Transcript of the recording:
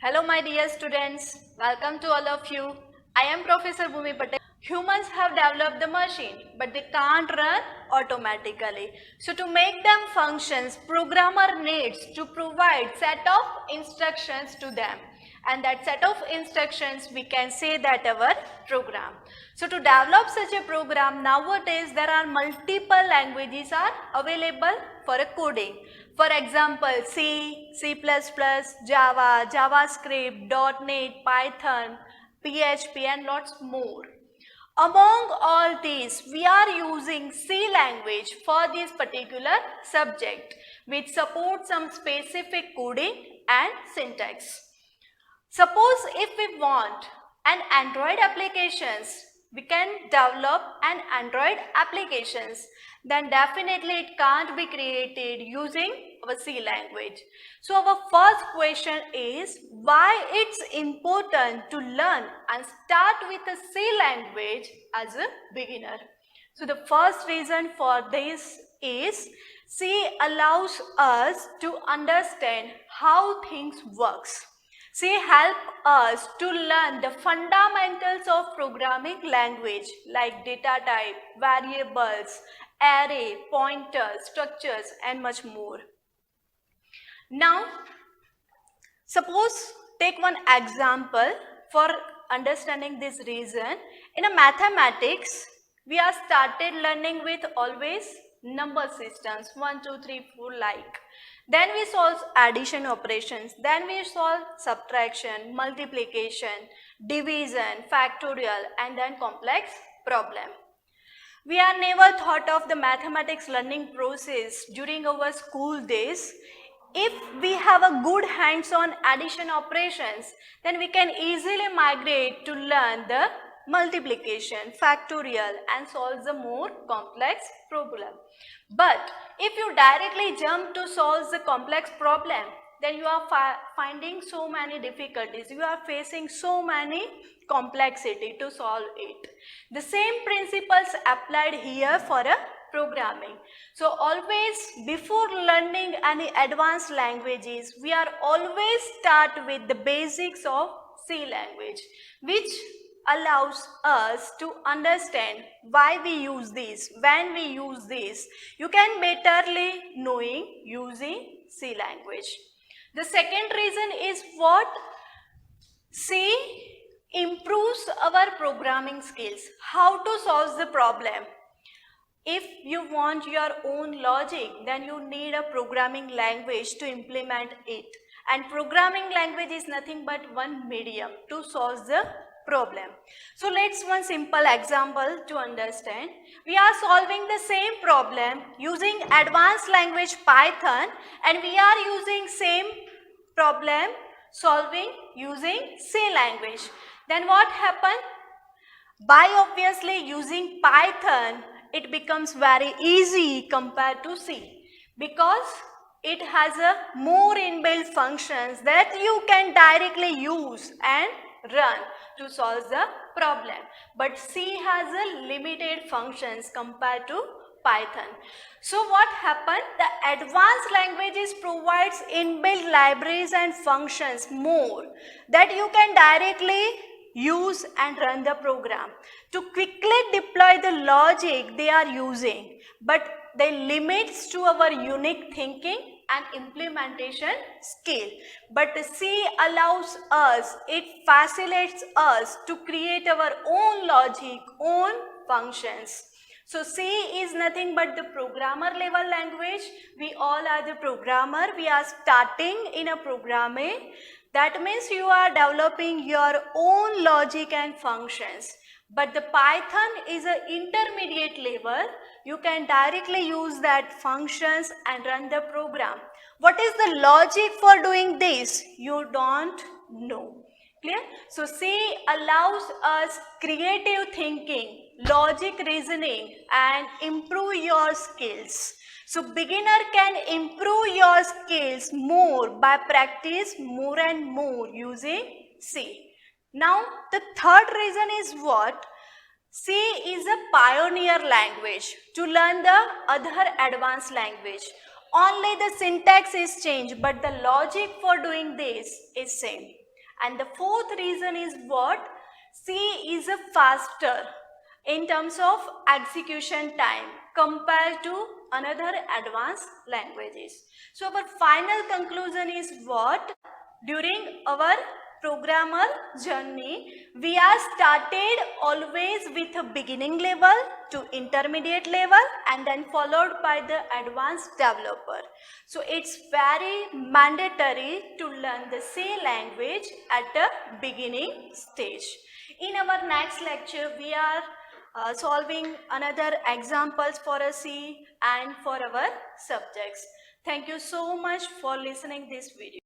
Hello my dear students, welcome to all of you. I am Professor Bhumi Patel. Humans have developed the machine but they can't run automatically. So to make them functions, programmer needs to provide set of instructions to them. And that set of instructions we can say that our program. So to develop such a program nowadays there are multiple languages are available for a coding. For example, C, C++, Java, JavaScript, .NET, Python, PHP and lots more. Among all these, we are using C language for this particular subject which supports some specific coding and syntax. Suppose if we want an Android applications, we can develop an Android applications, then definitely it can't be created using our C language. So our first question is why it's important to learn and start with a C language as a beginner. So the first reason for this is C allows us to understand how things works. C help us to learn the fundamentals of programming language like data type, variables, array, pointers, structures and much more. Now, suppose take one example for understanding this reason. In a mathematics, we are started learning with always number systems 1, 2, 3, 4 like. Then we solve addition operations, then we solve subtraction, multiplication, division, factorial and then complex problem. We are never thought of the mathematics learning process during our school days. If we have a good hands-on addition operations, then we can easily migrate to learn the multiplication, factorial and solve the more complex problem. But if you directly jump to solve the complex problem, then you are finding so many difficulties, you are facing so many complexity to solve it. The same principles applied here for a programming. So always before learning any advanced languages, we are always start with the basics of C language, which allows us to understand why we use this, when we use this. You can betterly knowing using C language. The second reason is what? C improves our programming skills. How to solve the problem? If you want your own logic, then you need a programming language to implement it. And programming language is nothing but one medium to solve the problem. So let's one simple example to understand. We are solving the same problem using advanced language Python and we are using same problem solving using C language. Then what happened? By obviously using Python, it becomes very easy compared to C because it has a more inbuilt functions that you can directly use and run to solve the problem. But C has a limited functions compared to Python. So what happened? The advanced languages provides inbuilt libraries and functions more that you can directly use and run the program to quickly deploy the logic they are using, but they limits to our unique thinking and implementation skill. But C allows us, it facilitates us to create our own logic, own functions. So C is nothing but the programmer level language. We all are the programmer. We are starting in a programming. That means you are developing your own logic and functions. But the Python is an intermediate level. You can directly use that functions and run the program. What is the logic for doing this? You don't know. Clear? So C allows us creative thinking, logic reasoning and improve your skills. So beginner can improve your skills more by practice more and more using C. Now the third reason is what? C is a pioneer language to learn the other advanced language. Only the syntax is changed but the logic for doing this is same. And the fourth reason is what? C is a faster in terms of execution time compared to another advanced languages. So our final conclusion is what? During our programmer journey, we are started always with a beginning level to intermediate level and then followed by the advanced developer. So it's very mandatory to learn the C language at the beginning stage. In our next lecture, we are solving another examples for a C and for our subjects. Thank you so much for listening this video.